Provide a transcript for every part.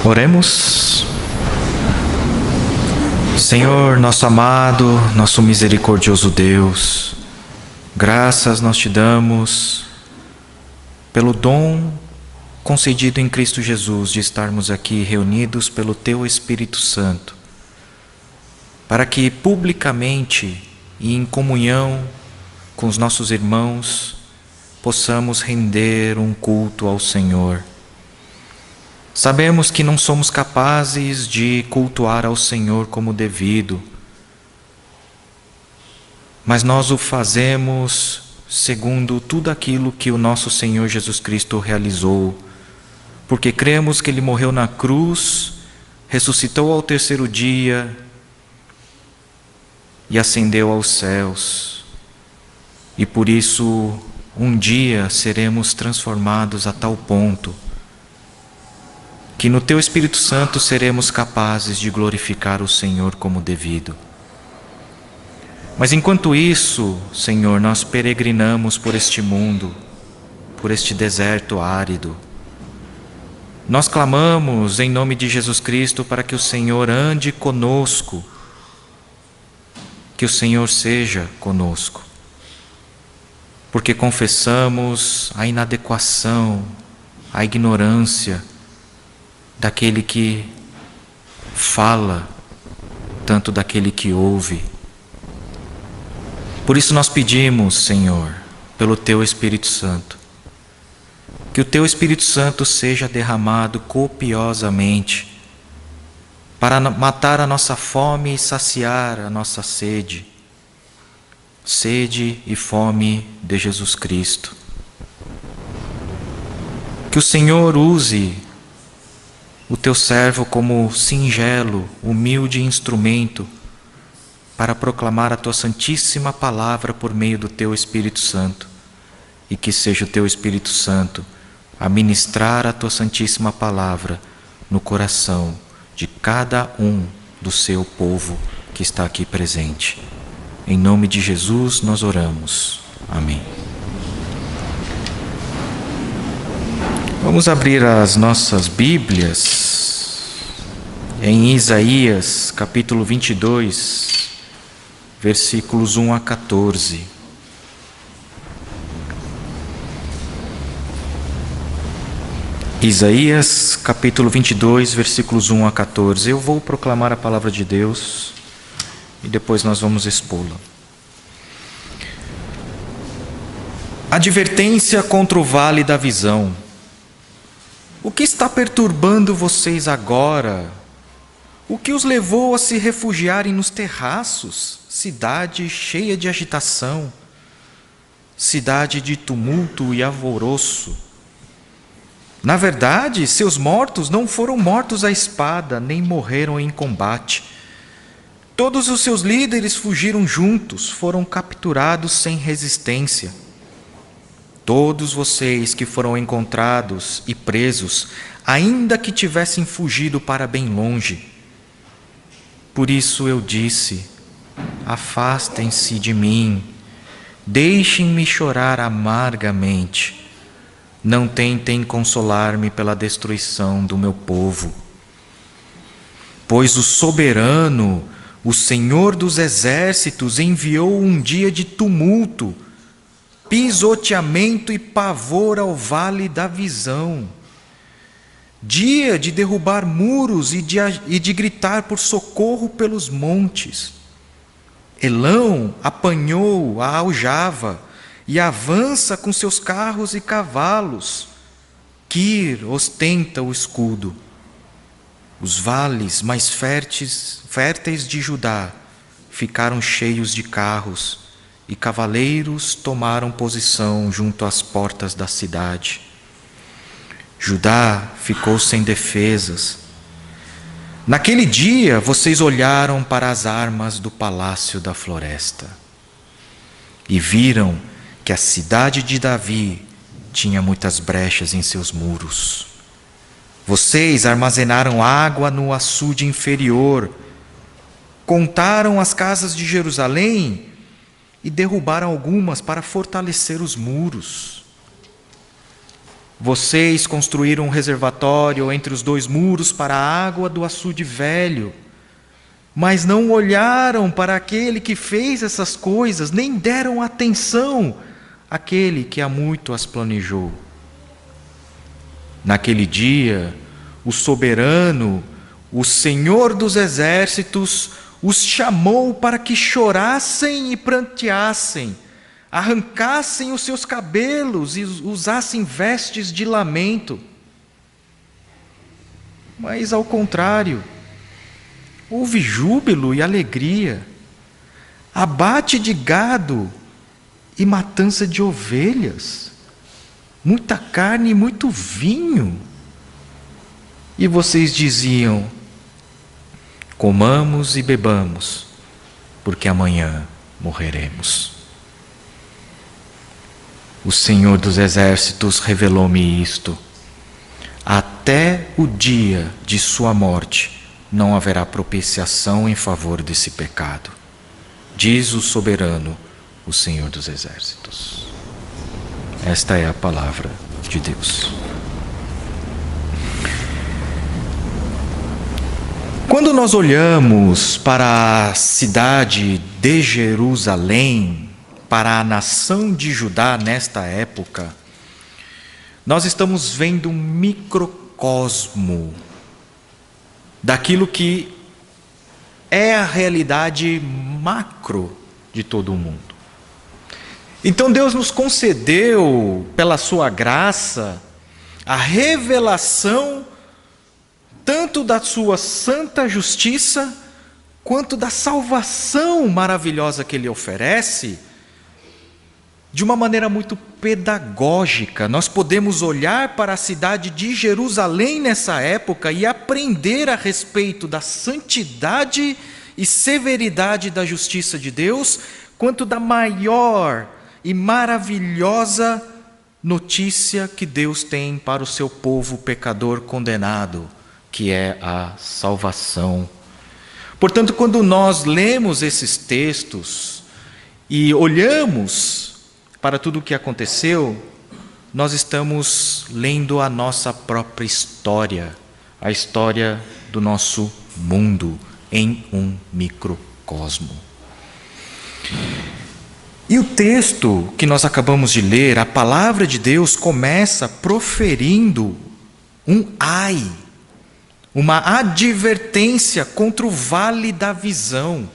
Oremos. Senhor, nosso amado, nosso misericordioso Deus, graças nós te damos pelo dom concedido em Cristo Jesus de estarmos aqui reunidos pelo Teu Espírito Santo, para que publicamente e em comunhão com os nossos irmãos possamos render um culto ao Senhor. Sabemos que não somos capazes de cultuar ao Senhor como devido, mas nós o fazemos segundo tudo aquilo que o nosso Senhor Jesus Cristo realizou, porque cremos que Ele morreu na cruz, ressuscitou ao terceiro dia e ascendeu aos céus. E por isso, um dia seremos transformados a tal ponto que no Teu Espírito Santo seremos capazes de glorificar o Senhor como devido. Mas enquanto isso, Senhor, nós peregrinamos por este mundo, por este deserto árido. Nós clamamos em nome de Jesus Cristo para que o Senhor ande conosco, que o Senhor seja conosco, porque confessamos a inadequação, a ignorância daquele que fala, tanto daquele que ouve. Por isso nós pedimos, Senhor, pelo Teu Espírito Santo, que o Teu Espírito Santo seja derramado copiosamente para matar a nossa fome e saciar a nossa sede e fome de Jesus Cristo. Que o Senhor use o Teu servo como singelo, humilde instrumento para proclamar a Tua santíssima palavra por meio do Teu Espírito Santo, e que seja o Teu Espírito Santo a ministrar a Tua santíssima palavra no coração de cada um do Seu povo que está aqui presente. Em nome de Jesus nós oramos. Amém. Vamos abrir as nossas Bíblias em Isaías, capítulo 22, versículos 1 a 14. Isaías, capítulo 22, versículos 1 a 14. Eu vou proclamar a palavra de Deus e depois nós vamos expô-la. Advertência contra o vale da visão. O que está perturbando vocês agora? O que os levou a se refugiarem nos terraços, cidade cheia de agitação, cidade de tumulto e alvoroço? Na verdade, seus mortos não foram mortos à espada, nem morreram em combate. Todos os seus líderes fugiram juntos, foram capturados sem resistência. Todos vocês que foram encontrados e presos, ainda que tivessem fugido para bem longe. Por isso eu disse: afastem-se de mim, deixem-me chorar amargamente. Não tentem consolar-me pela destruição do meu povo. Pois o soberano, o Senhor dos exércitos, enviou um dia de tumulto, pisoteamento e pavor ao vale da visão. Dia de derrubar muros e de gritar por socorro pelos montes. Elão apanhou a aljava e avança com seus carros e cavalos. Quir ostenta o escudo. Os vales mais férteis de Judá ficaram cheios de carros, e cavaleiros tomaram posição junto às portas da cidade. Judá ficou sem defesas. Naquele dia vocês olharam para as armas do palácio da floresta e viram que a cidade de Davi tinha muitas brechas em seus muros. Vocês armazenaram água no açude inferior, contaram as casas de Jerusalém e derrubaram algumas para fortalecer os muros. Vocês construíram um reservatório entre os dois muros para a água do açude velho, mas não olharam para aquele que fez essas coisas, nem deram atenção àquele que há muito as planejou. Naquele dia, o soberano, o Senhor dos exércitos, os chamou para que chorassem e pranteassem, arrancassem os seus cabelos e usassem vestes de lamento. Mas, ao contrário, houve júbilo e alegria, abate de gado e matança de ovelhas, muita carne e muito vinho. E vocês diziam: comamos e bebamos, porque amanhã morreremos. O Senhor dos Exércitos revelou-me isto. Até o dia de sua morte não haverá propiciação em favor desse pecado, diz o soberano, o Senhor dos Exércitos. Esta é a palavra de Deus. Quando nós olhamos para a cidade de Jerusalém, para a nação de Judá nesta época, nós estamos vendo um microcosmo daquilo que é a realidade macro de todo o mundo. Então Deus nos concedeu, pela sua graça, a revelação tanto da sua santa justiça, quanto da salvação maravilhosa que Ele oferece, de uma maneira muito pedagógica. Nós podemos olhar para a cidade de Jerusalém nessa época e aprender a respeito da santidade e severidade da justiça de Deus, quanto da maior e maravilhosa notícia que Deus tem para o seu povo pecador condenado, que é a salvação. Portanto, quando nós lemos esses textos e olhamos para tudo o que aconteceu, nós estamos lendo a nossa própria história, a história do nosso mundo em um microcosmo. E o texto que nós acabamos de ler, a palavra de Deus, começa proferindo um ai, uma advertência contra o vale da visão.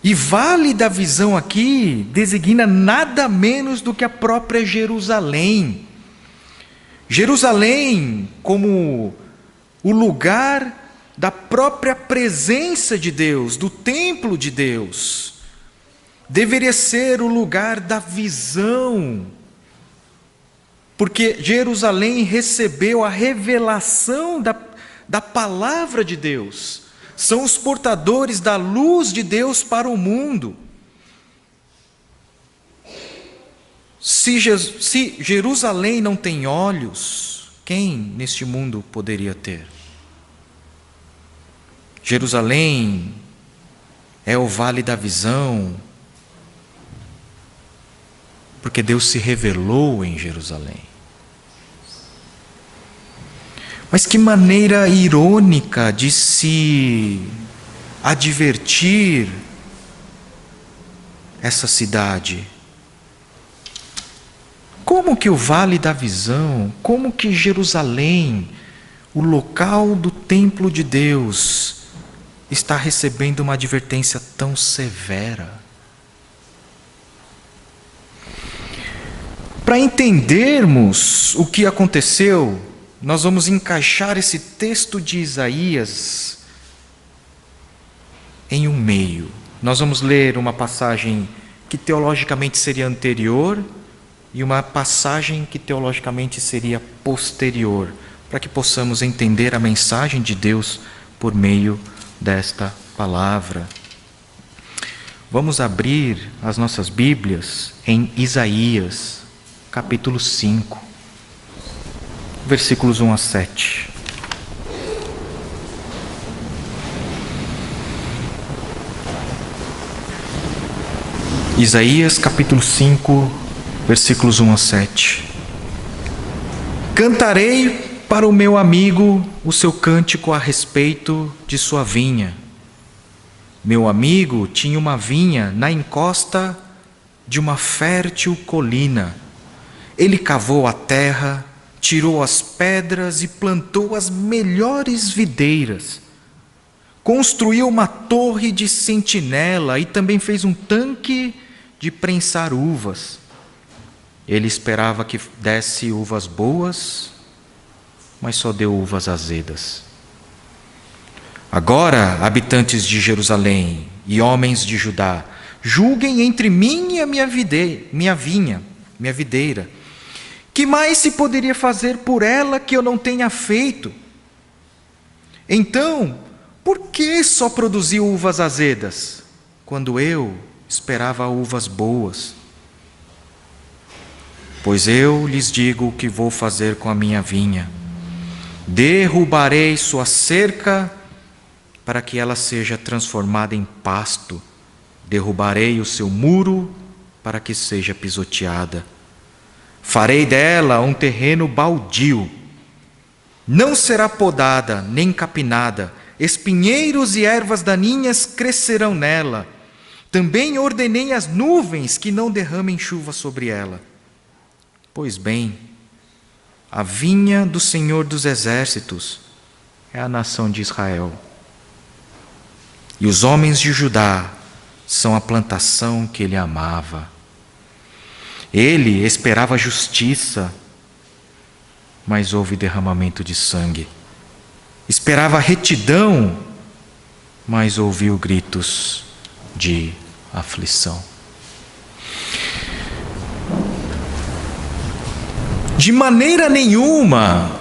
E vale da visão aqui designa nada menos do que a própria Jerusalém. Jerusalém como o lugar da própria presença de Deus, do templo de Deus, deveria ser o lugar da visão, porque Jerusalém recebeu a revelação da palavra de Deus, são os portadores da luz de Deus para o mundo. Se Jerusalém não tem olhos, quem neste mundo poderia ter? Jerusalém é o vale da visão, porque Deus se revelou em Jerusalém. Mas que maneira irônica de se advertir essa cidade. Como que o vale da visão, como que Jerusalém, o local do templo de Deus, está recebendo uma advertência tão severa? Para entendermos o que aconteceu, nós vamos encaixar esse texto de Isaías em um meio. Nós vamos ler uma passagem que teologicamente seria anterior e uma passagem que teologicamente seria posterior, para que possamos entender a mensagem de Deus por meio desta palavra. Vamos abrir as nossas Bíblias em Isaías, capítulo 5. Versículos 1 a 7. Isaías capítulo 5, Versículos 1 a 7. Cantarei para o meu amigo o seu cântico a respeito de sua vinha. Meu amigo tinha uma vinha na encosta de uma fértil colina. Ele cavou a terra, tirou as pedras e plantou as melhores videiras. Construiu uma torre de sentinela e também fez um tanque de prensar uvas. Ele esperava que desse uvas boas, mas só deu uvas azedas. Agora, habitantes de Jerusalém e homens de Judá, julguem entre mim e a minha videira. Que mais se poderia fazer por ela que eu não tenha feito? Então, por que só produziu uvas azedas, quando eu esperava uvas boas? Pois eu lhes digo o que vou fazer com a minha vinha. Derrubarei sua cerca para que ela seja transformada em pasto. Derrubarei o seu muro para que seja pisoteada. Farei dela um terreno baldio. Não será podada nem capinada. Espinheiros e ervas daninhas crescerão nela. Também ordenei às nuvens que não derramem chuva sobre ela. Pois bem, a vinha do Senhor dos Exércitos é a nação de Israel. E os homens de Judá são a plantação que ele amava. Ele esperava justiça, mas houve derramamento de sangue. Esperava retidão, mas ouviu gritos de aflição. De maneira nenhuma,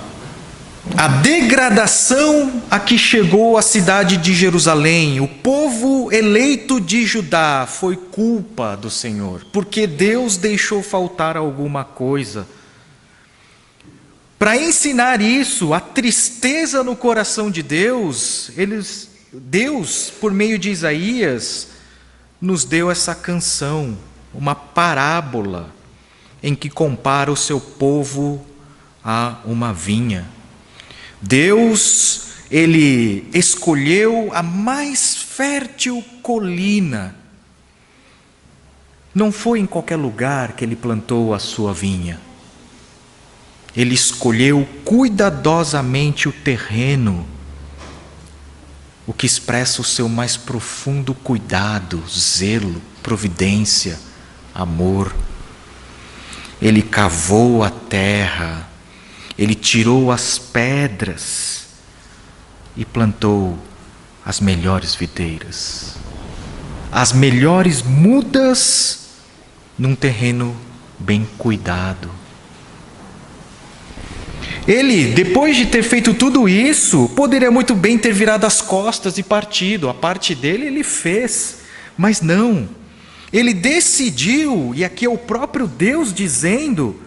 a degradação a que chegou a cidade de Jerusalém, o povo eleito de Judá, foi culpa do Senhor, porque Deus deixou faltar alguma coisa. Para ensinar isso, a tristeza no coração de Deus, Deus, por meio de Isaías, nos deu essa canção, uma parábola, em que compara o seu povo a uma vinha. Deus, ele escolheu a mais fértil colina. Não foi em qualquer lugar que ele plantou a sua vinha. Ele escolheu cuidadosamente o terreno, o que expressa o seu mais profundo cuidado, zelo, providência, amor. Ele cavou a terra, ele tirou as pedras e plantou as melhores videiras, as melhores mudas num terreno bem cuidado. Ele, depois de ter feito tudo isso, poderia muito bem ter virado as costas e partido. A parte dele ele fez, mas não. Ele decidiu, e aqui é o próprio Deus dizendo,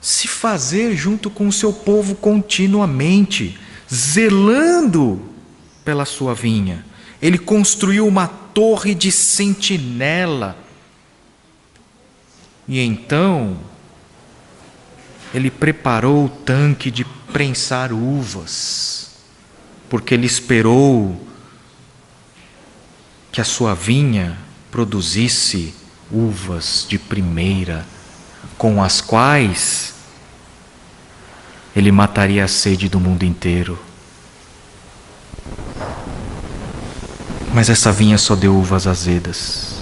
se fazer junto com o seu povo continuamente, zelando pela sua vinha. Ele construiu uma torre de sentinela. E então, ele preparou o tanque de prensar uvas, porque ele esperou que a sua vinha produzisse uvas de primeira, com as quais ele mataria a sede do mundo inteiro. Mas essa vinha só deu uvas azedas.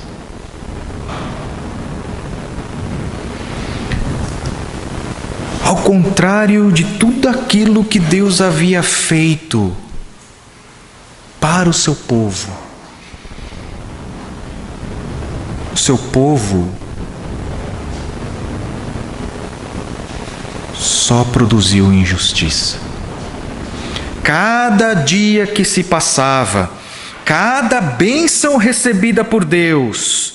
Ao contrário de tudo aquilo que Deus havia feito para o seu povo, o seu povo só produziu injustiça. Cada dia que se passava, cada bênção recebida por Deus,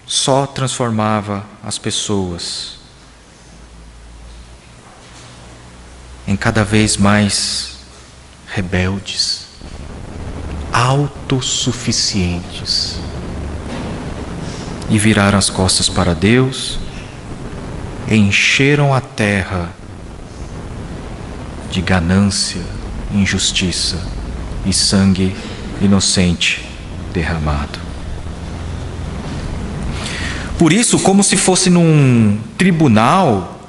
só transformava as pessoas em cada vez mais rebeldes, autossuficientes. e viraram as costas para Deus, encheram a terra de ganância, injustiça e sangue inocente derramado. Por isso, como se fosse num tribunal,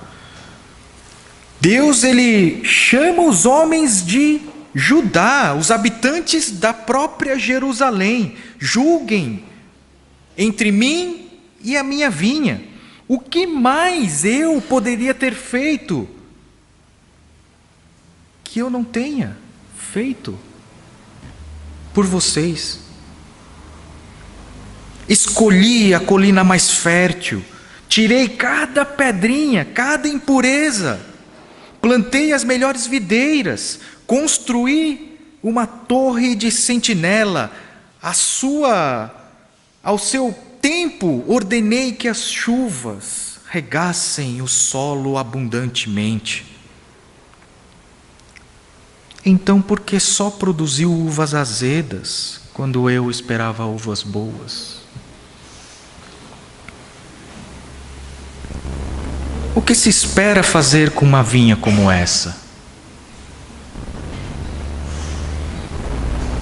Deus ele chama os homens de Judá, os habitantes da própria Jerusalém: julguem entre mim e a minha vinha. O que mais eu poderia ter feito que eu não tenha feito por vocês? Escolhi a colina mais fértil, tirei cada pedrinha, cada impureza, plantei as melhores videiras, construí uma torre de sentinela, ao seu tempo ordenei que as chuvas regassem o solo abundantemente. Então, por que só produziu uvas azedas quando eu esperava uvas boas? O que se espera fazer com uma vinha como essa?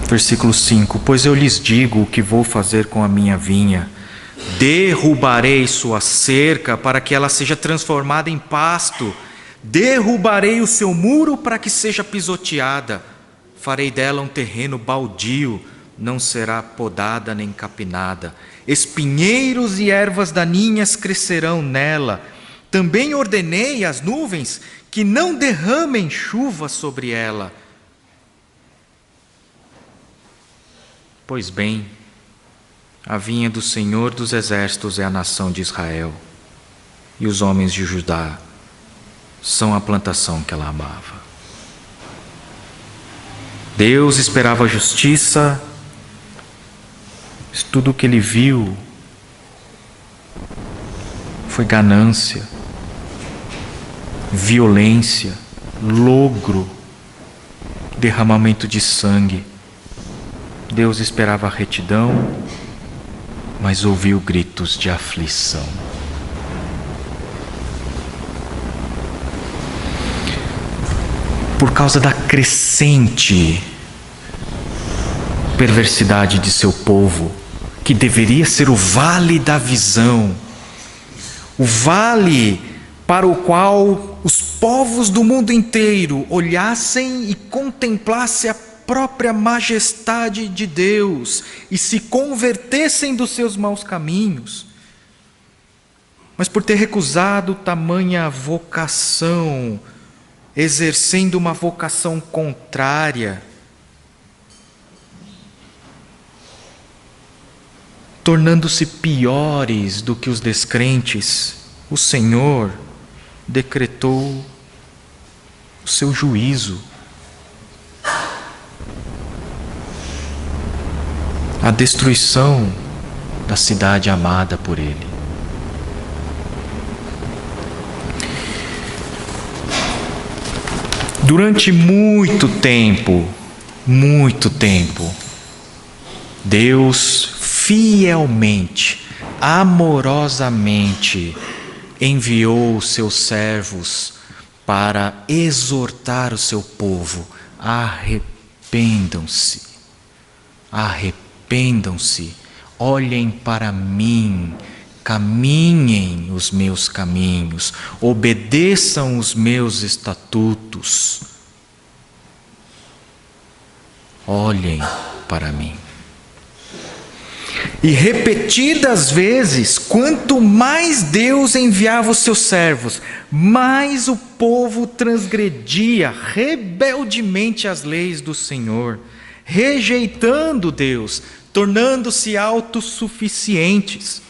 Versículo 5: Pois eu lhes digo o que vou fazer com a minha vinha. Derrubarei sua cerca para que ela seja transformada em pasto. Derrubarei o seu muro para que seja pisoteada. Farei dela um terreno baldio, não será podada nem capinada. Espinheiros e ervas daninhas crescerão nela. Também ordenei às nuvens que não derramem chuva sobre ela. Pois bem, a vinha do Senhor dos Exércitos é a nação de Israel, e os homens de Judá são a plantação que ela amava. Deus esperava a justiça, mas tudo o que ele viu foi ganância, violência, logro, derramamento de sangue. Deus esperava a retidão, mas ouviu gritos de aflição. Por causa da crescente perversidade de seu povo, que deveria ser o vale da visão, o vale para o qual os povos do mundo inteiro olhassem e contemplassem a própria majestade de Deus e se convertessem dos seus maus caminhos. Mas por ter recusado tamanha vocação, exercendo uma vocação contrária, tornando-se piores do que os descrentes, o Senhor decretou o seu juízo. A destruição da cidade amada por Ele. Durante muito tempo, Deus fielmente, amorosamente enviou os seus servos para exortar o seu povo: arrependam-se, olhem para mim, caminhem os meus caminhos, obedeçam os meus estatutos. Olhem para mim. E repetidas vezes, quanto mais Deus enviava os seus servos, mais o povo transgredia rebeldemente as leis do Senhor, rejeitando Deus, tornando-se autossuficientes.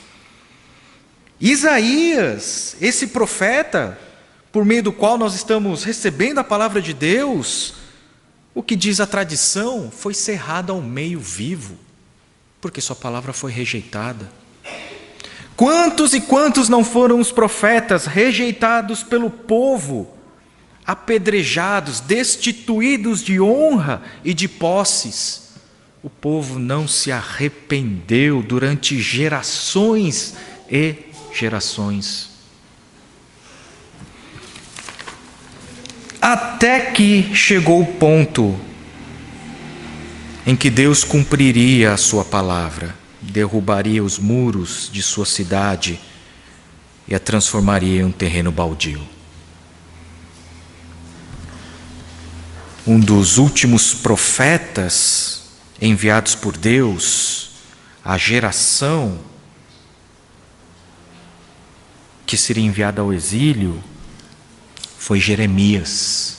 Isaías, esse profeta, por meio do qual nós estamos recebendo a palavra de Deus, o que diz a tradição, foi cerrado ao meio vivo, porque sua palavra foi rejeitada. Quantos e quantos não foram os profetas rejeitados pelo povo, apedrejados, destituídos de honra e de posses? o povo não se arrependeu durante gerações e gerações. Até que chegou o ponto em que Deus cumpriria a sua palavra, derrubaria os muros de sua cidade e a transformaria em um terreno baldio. Um dos últimos profetas enviados por Deus, a geração que seria enviada ao exílio, foi Jeremias.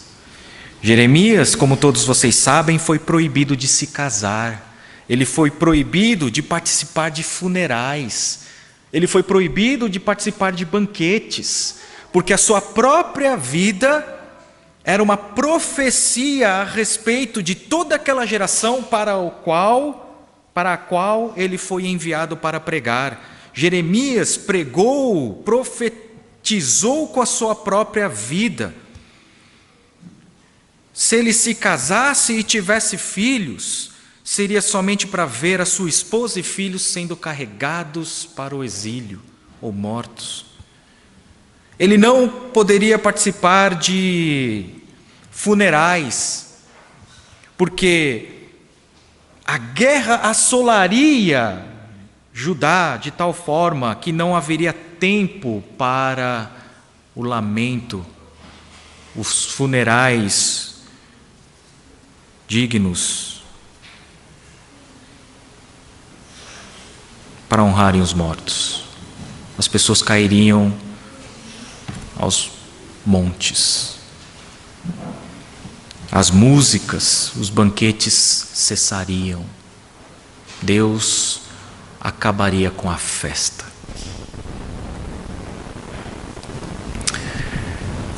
Jeremias, como todos vocês sabem, foi proibido de se casar. Ele foi proibido de participar de funerais. Ele foi proibido de participar de banquetes, porque a sua própria vida era uma profecia a respeito de toda aquela geração para a qual ele foi enviado para pregar. Jeremias pregou, profetizou com a sua própria vida. Se ele se casasse e tivesse filhos, seria somente para ver a sua esposa e filhos sendo carregados para o exílio ou mortos. Ele não poderia participar de funerais, porque a guerra assolaria Judá de tal forma que não haveria tempo para o lamento, os funerais dignos para honrarem os mortos. As pessoas cairiam aos montes. As músicas, os banquetes cessariam. Deus acabaria com a festa.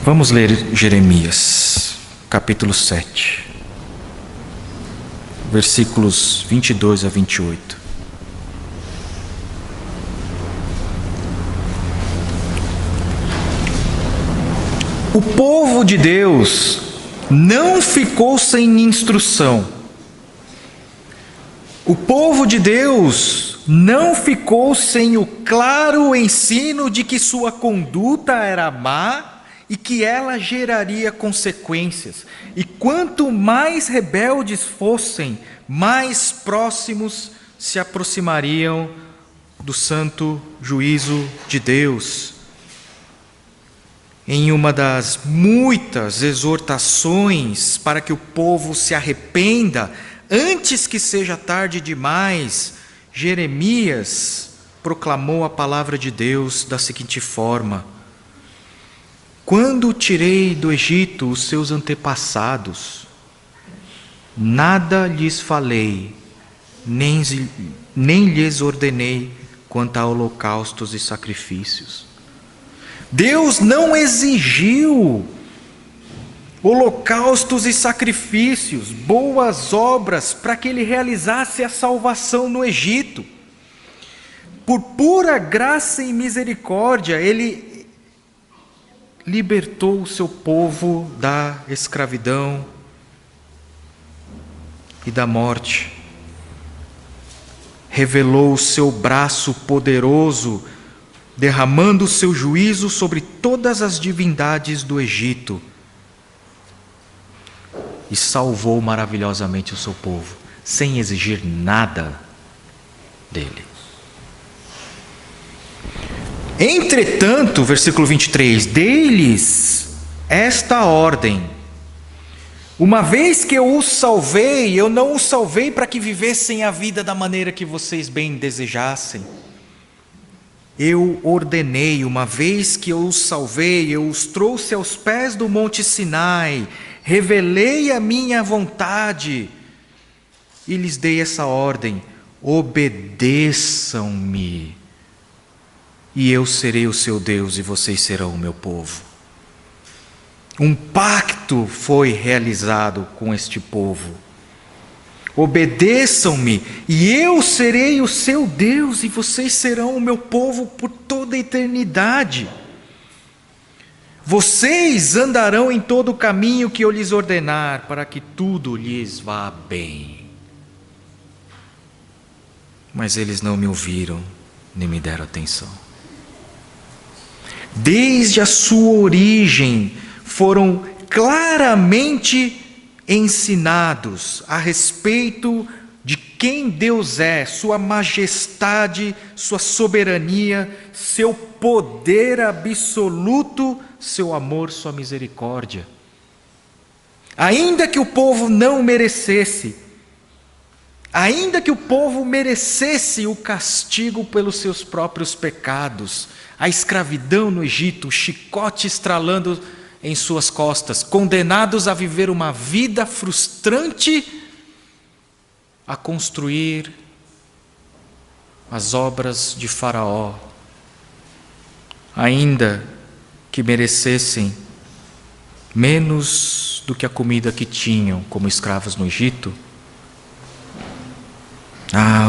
Vamos ler Jeremias, capítulo 7, versículos 22 a 28. O povo de Deus não ficou sem instrução. O povo de Deus não ficou sem o claro ensino de que sua conduta era má e que ela geraria consequências. E quanto mais rebeldes fossem, mais próximos se aproximariam do santo juízo de Deus. Em uma das muitas exortações para que o povo se arrependa, antes que seja tarde demais, Jeremias proclamou a palavra de Deus da seguinte forma: quando tirei do Egito os seus antepassados, nada lhes falei, nem lhes ordenei quanto a holocaustos e sacrifícios. Deus não exigiu holocaustos e sacrifícios, boas obras, para que ele realizasse a salvação no Egito. Por pura graça e misericórdia, ele libertou o seu povo da escravidão e da morte. Revelou o seu braço poderoso, derramando o seu juízo sobre todas as divindades do Egito, e salvou maravilhosamente o seu povo, sem exigir nada dele. Entretanto, versículo 23, dei-lhes esta ordem: uma vez que eu os salvei, eu não os salvei para que vivessem a vida da maneira que vocês bem desejassem. Eu ordenei, uma vez que eu os salvei, eu os trouxe aos pés do monte Sinai, revelei a minha vontade e lhes dei essa ordem: obedeçam-me, e eu serei o seu Deus e vocês serão o meu povo. Um pacto foi realizado com este povo. Obedeçam-me, e eu serei o seu Deus, e vocês serão o meu povo por toda a eternidade. Vocês andarão em todo o caminho que eu lhes ordenar, para que tudo lhes vá bem. mas eles não me ouviram, nem me deram atenção. Desde a sua origem foram claramente ensinados a respeito de quem Deus é, sua majestade, sua soberania, seu poder absoluto, seu amor, sua misericórdia. Ainda que o povo não merecesse, ainda que o povo merecesse o castigo pelos seus próprios pecados, a escravidão no Egito, o chicote estralando em suas costas, condenados a viver uma vida frustrante, a construir as obras de Faraó, ainda que merecessem menos do que a comida que tinham como escravos no Egito,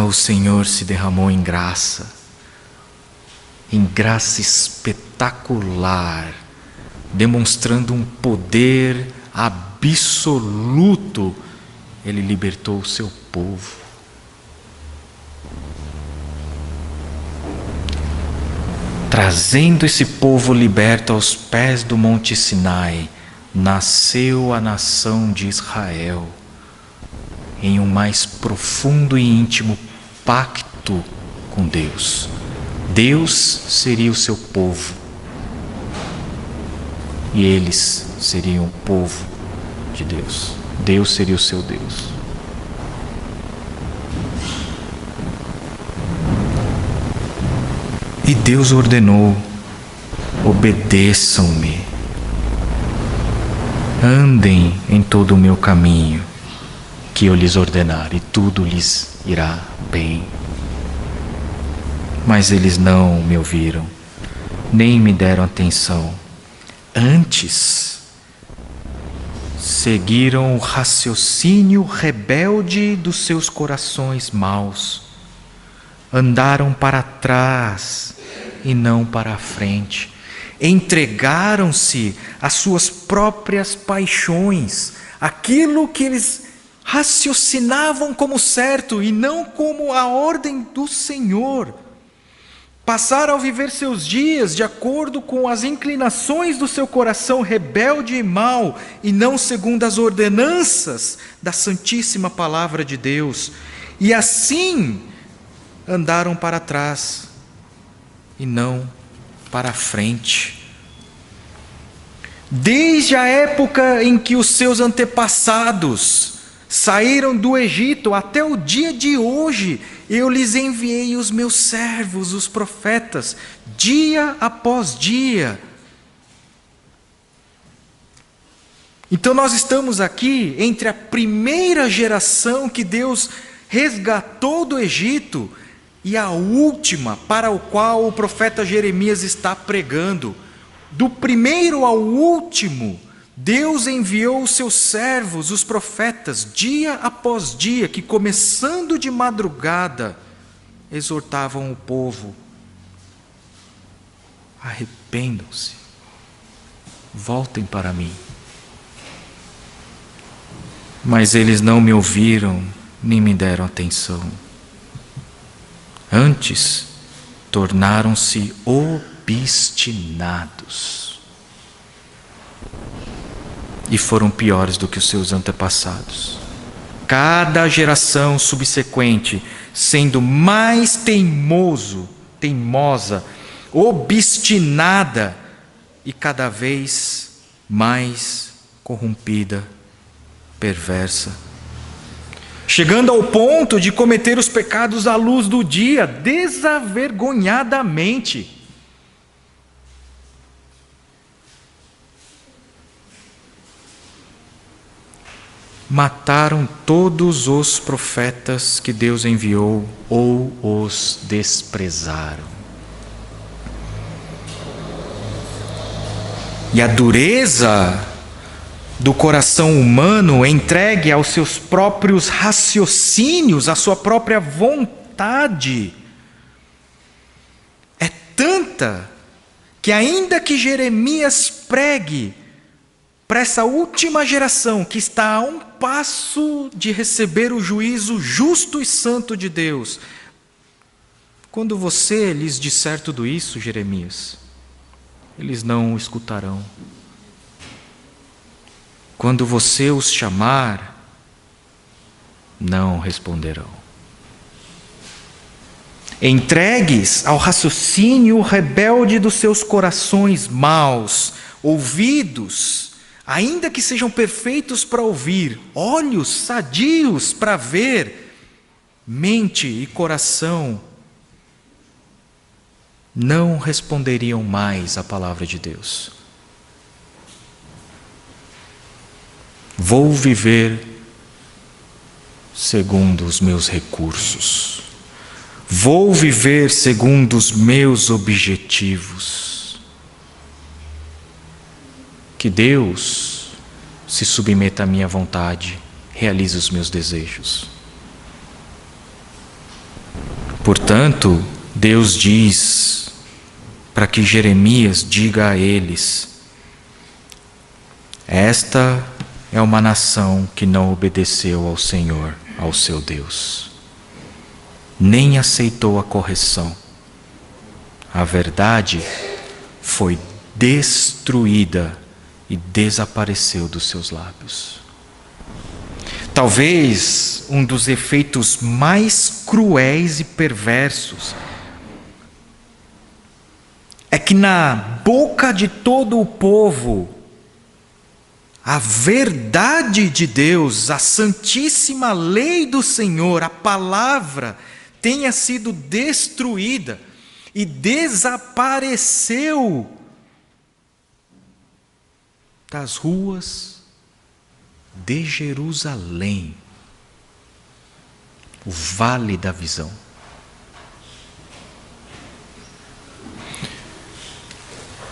o Senhor se derramou em graça espetacular, demonstrando um poder absoluto. Ele libertou o seu povo. Trazendo esse povo liberto aos pés do Monte Sinai, nasceu a nação de Israel em um mais profundo e íntimo pacto com Deus. Deus seria o seu povo e eles seriam o povo de Deus. Deus seria o seu Deus. E Deus ordenou: obedeçam-me, andem em todo o meu caminho que eu lhes ordenar, e tudo lhes irá bem. Mas eles não me ouviram, nem me deram atenção. Antes, seguiram o raciocínio rebelde dos seus corações maus. Andaram para trás e não para a frente. Entregaram-se às suas próprias paixões, aquilo que eles raciocinavam como certo e não como a ordem do Senhor. Passaram a viver seus dias de acordo com as inclinações do seu coração rebelde e mau, e não segundo as ordenanças da Santíssima Palavra de Deus. E assim andaram para trás e não para a frente. Desde a época em que os seus antepassados saíram do Egito até o dia de hoje, eu lhes enviei os meus servos, os profetas, dia após dia. Então nós estamos aqui entre a primeira geração que Deus resgatou do Egito e a última para o qual o profeta Jeremias está pregando. Do primeiro ao último, Deus enviou os seus servos, os profetas, dia após dia, que começando de madrugada, exortavam o povo: arrependam-se, voltem para mim. Mas eles não me ouviram, nem me deram atenção. Antes, tornaram-se obstinados e foram piores do que os seus antepassados. Cada geração subsequente sendo mais teimosa, obstinada e cada vez mais corrompida, perversa, chegando ao ponto de cometer os pecados à luz do dia, desavergonhadamente. Mataram todos os profetas que Deus enviou ou os desprezaram. E a dureza do coração humano entregue aos seus próprios raciocínios, à sua própria vontade, é tanta que ainda que Jeremias pregue para essa última geração que está a um passo de receber o juízo justo e santo de Deus, Quando você lhes disser tudo isso, Jeremias, eles não o escutarão. Quando você os chamar, não responderão. Entregues ao raciocínio rebelde dos seus corações maus, ouvidos, ainda que sejam perfeitos para ouvir, olhos sadios para ver, mente e coração, não responderiam mais à palavra de Deus. Vou viver segundo os meus recursos. Vou viver segundo os meus objetivos. Que Deus se submeta à minha vontade, realize os meus desejos. Portanto, Deus diz para que Jeremias diga a eles: esta é uma nação que não obedeceu ao Senhor, ao seu Deus, nem aceitou a correção. A verdade foi destruída e desapareceu dos seus lábios. Talvez um dos efeitos mais cruéis e perversos é que na boca de todo o povo, a verdade de Deus, a santíssima lei do Senhor, a palavra, tenha sido destruída e desapareceu das ruas de Jerusalém, o vale da visão.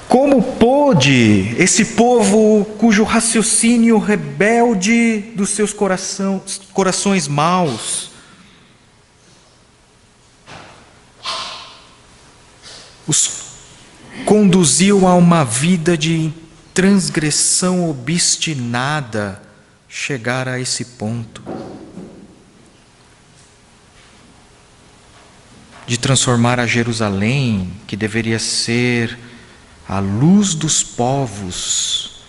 Como pôde esse povo cujo raciocínio rebelde dos seus corações maus os conduziu a uma vida de transgressão obstinada, chegar a esse ponto de transformar a Jerusalém, que deveria ser a luz dos povos,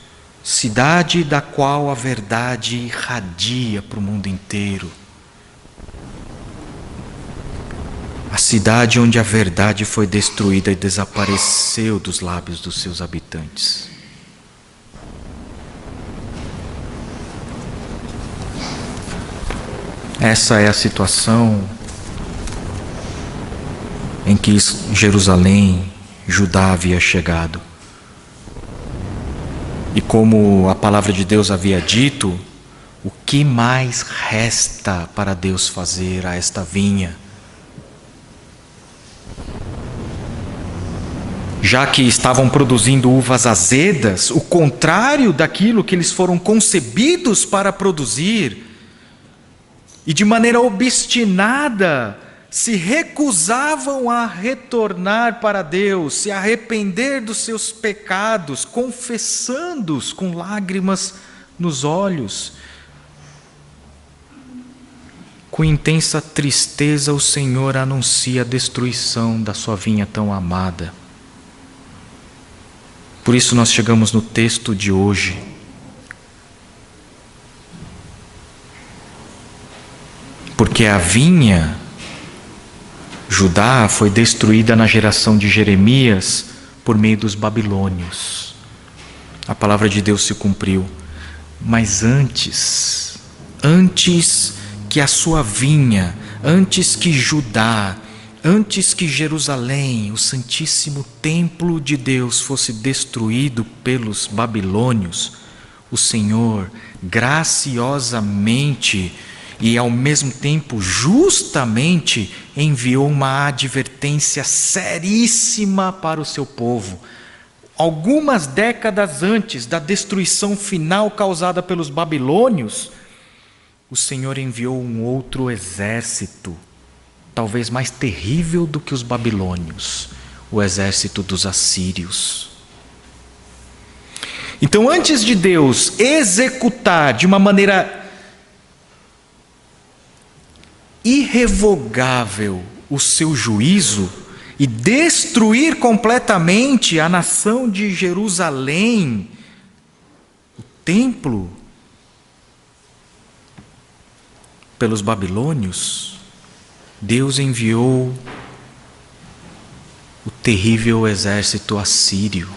cidade da qual a verdade irradia para o mundo inteiro, a cidade onde a verdade foi destruída e desapareceu dos lábios dos seus habitantes. Essa é a situação em que Jerusalém, Judá havia chegado. E como a palavra de Deus havia dito, o que mais resta para Deus fazer a esta vinha? Já que estavam produzindo uvas azedas, o contrário daquilo que eles foram concebidos para produzir, e de maneira obstinada se recusavam a retornar para Deus, se arrepender dos seus pecados, confessando-os com lágrimas nos olhos. Com intensa tristeza o Senhor anuncia a destruição da sua vinha tão amada. Por isso nós chegamos no texto de hoje. Porque a vinha, Judá, foi destruída na geração de Jeremias por meio dos babilônios. A palavra de Deus se cumpriu. Mas antes que a sua vinha, antes que Judá, antes que Jerusalém, o santíssimo templo de Deus, fosse destruído pelos babilônios, o Senhor graciosamente e ao mesmo tempo justamente enviou uma advertência seríssima para o seu povo. Algumas décadas antes da destruição final causada pelos babilônios, o Senhor enviou um outro exército, talvez mais terrível do que os babilônios, o exército dos assírios. Então, antes de Deus executar de uma maneira irrevogável o seu juízo e destruir completamente a nação de Jerusalém, o templo, pelos babilônios, Deus enviou o terrível exército assírio.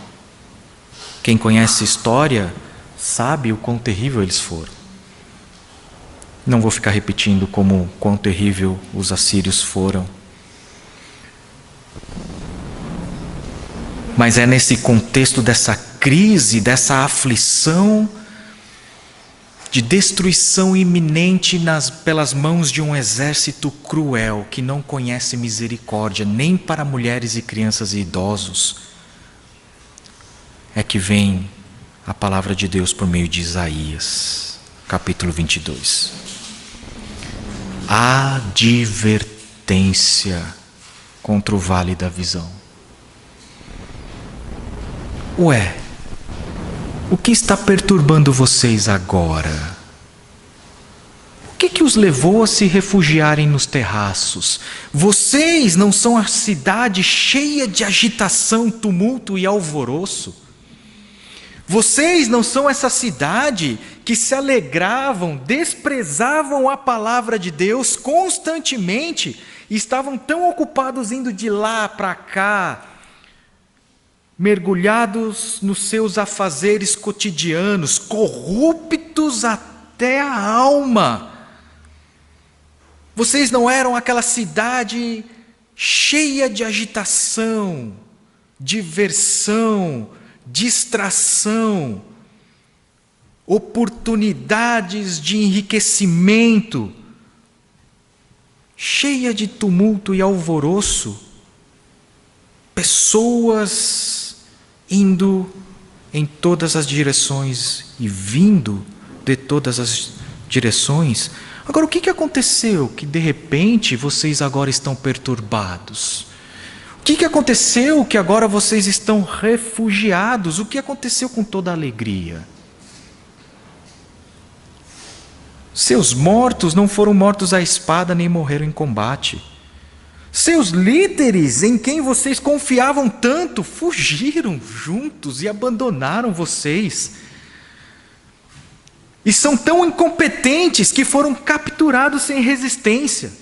Quem conhece a história sabe o quão terrível eles foram. Não vou ficar repetindo quão terrível os assírios foram. Mas é nesse contexto dessa crise, dessa aflição, de destruição iminente pelas mãos de um exército cruel que não conhece misericórdia nem para mulheres e crianças e idosos, é que vem a palavra de Deus por meio de Isaías, capítulo 22. Advertência contra o vale da visão. Ué, o que está perturbando vocês agora? O que os levou a se refugiarem nos terraços? Vocês não são a cidade cheia de agitação, tumulto e alvoroço? Vocês não são essa cidade que se alegravam, desprezavam a palavra de Deus constantemente e estavam tão ocupados indo de lá para cá, mergulhados nos seus afazeres cotidianos, corruptos até a alma. Vocês não eram aquela cidade cheia de agitação, diversão, distração, oportunidades de enriquecimento, cheia de tumulto e alvoroço, pessoas indo em todas as direções e vindo de todas as direções. Agora, o que aconteceu que de repente vocês agora estão perturbados? O que aconteceu que agora vocês estão refugiados? O que aconteceu com toda a alegria? Seus mortos não foram mortos à espada nem morreram em combate. Seus líderes, em quem vocês confiavam tanto, fugiram juntos e abandonaram vocês. E são tão incompetentes que foram capturados sem resistência.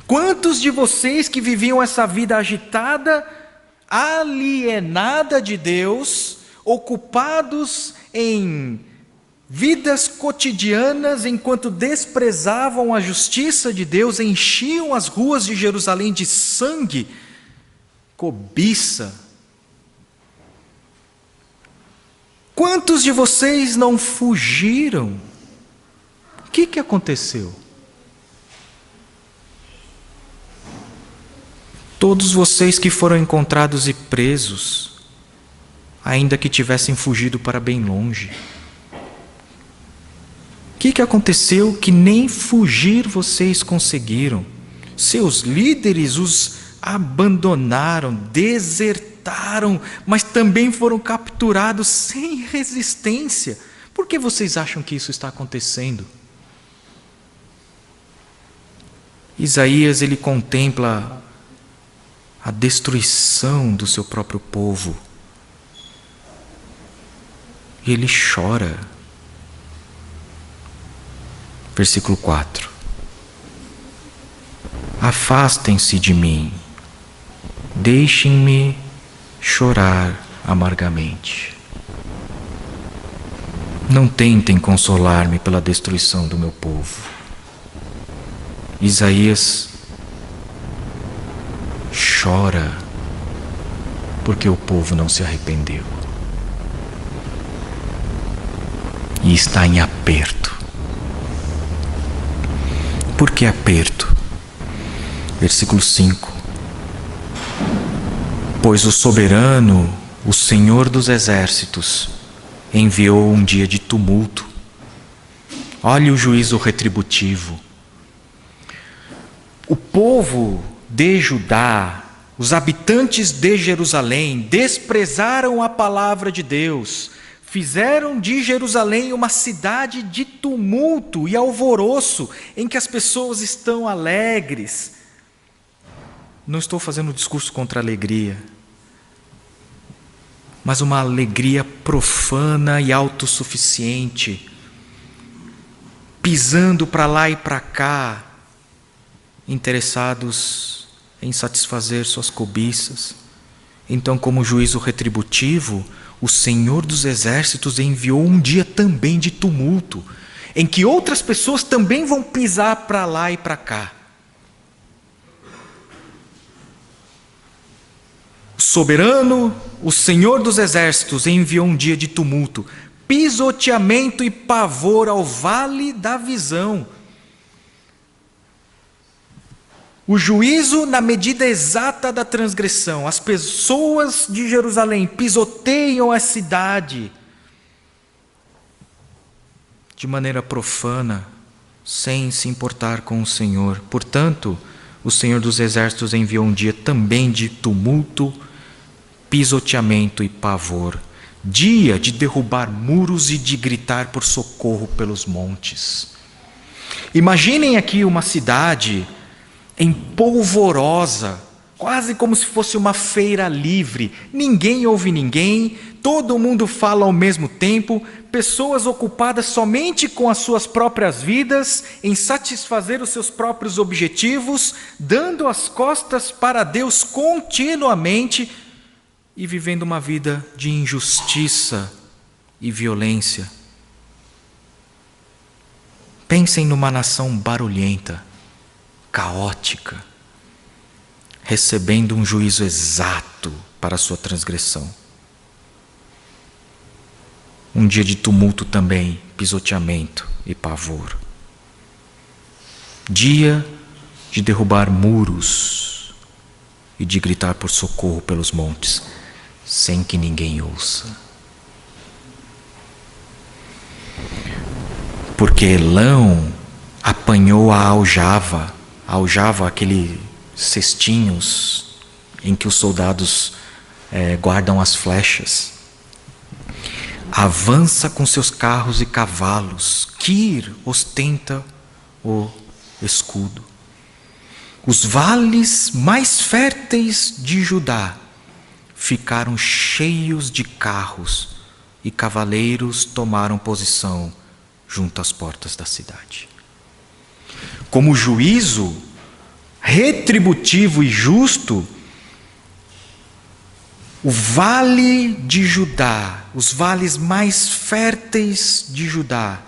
Quantos de vocês que viviam essa vida agitada, alienada de Deus, ocupados em vidas cotidianas, enquanto desprezavam a justiça de Deus, enchiam as ruas de Jerusalém de sangue, cobiça? Quantos de vocês não fugiram? O que aconteceu? Todos vocês que foram encontrados e presos, ainda que tivessem fugido para bem longe. O que aconteceu que nem fugir vocês conseguiram? Seus líderes os abandonaram, desertaram, mas também foram capturados sem resistência. Por que vocês acham que isso está acontecendo? Isaías, ele contempla a destruição do seu próprio povo. E ele chora. Versículo 4. Afastem-se de mim, deixem-me chorar amargamente. Não tentem consolar-me pela destruição do meu povo. Isaías chora porque o povo não se arrependeu e está em aperto. Por que aperto? Versículo 5. Pois o soberano, o Senhor dos exércitos, enviou um dia de tumulto. Olhe o juízo retributivo. O povo de Judá, os habitantes de Jerusalém, desprezaram a palavra de Deus, fizeram de Jerusalém uma cidade de tumulto e alvoroço, em que as pessoas estão alegres, não estou fazendo um discurso contra a alegria, mas uma alegria profana e autossuficiente, pisando para lá e para cá, interessados em satisfazer suas cobiças. Então, como juízo retributivo, o Senhor dos Exércitos enviou um dia também de tumulto, em que outras pessoas também vão pisar para lá e para cá. O soberano, o Senhor dos Exércitos, enviou um dia de tumulto, pisoteamento e pavor ao vale da visão. O juízo na medida exata da transgressão. As pessoas de Jerusalém pisoteiam a cidade de maneira profana, sem se importar com o Senhor. Portanto, o Senhor dos Exércitos enviou um dia também de tumulto, pisoteamento e pavor. Dia de derrubar muros e de gritar por socorro pelos montes. Imaginem aqui uma cidade empolvorosa, quase como se fosse uma feira livre. Ninguém ouve ninguém, todo mundo fala ao mesmo tempo, pessoas ocupadas somente com as suas próprias vidas, em satisfazer os seus próprios objetivos, dando as costas para Deus continuamente e vivendo uma vida de injustiça e violência. Pensem numa nação barulhenta, caótica, recebendo um juízo exato para a sua transgressão. Um dia de tumulto também, pisoteamento e pavor. Dia de derrubar muros e de gritar por socorro pelos montes, sem que ninguém ouça. Porque Elão apanhou a aljava, aqueles cestinhos em que os soldados guardam as flechas. Avança com seus carros e cavalos. Quir ostenta o escudo. Os vales mais férteis de Judá ficaram cheios de carros e cavaleiros tomaram posição junto às portas da cidade. Como juízo retributivo e justo, o vale de Judá, os vales mais férteis de Judá,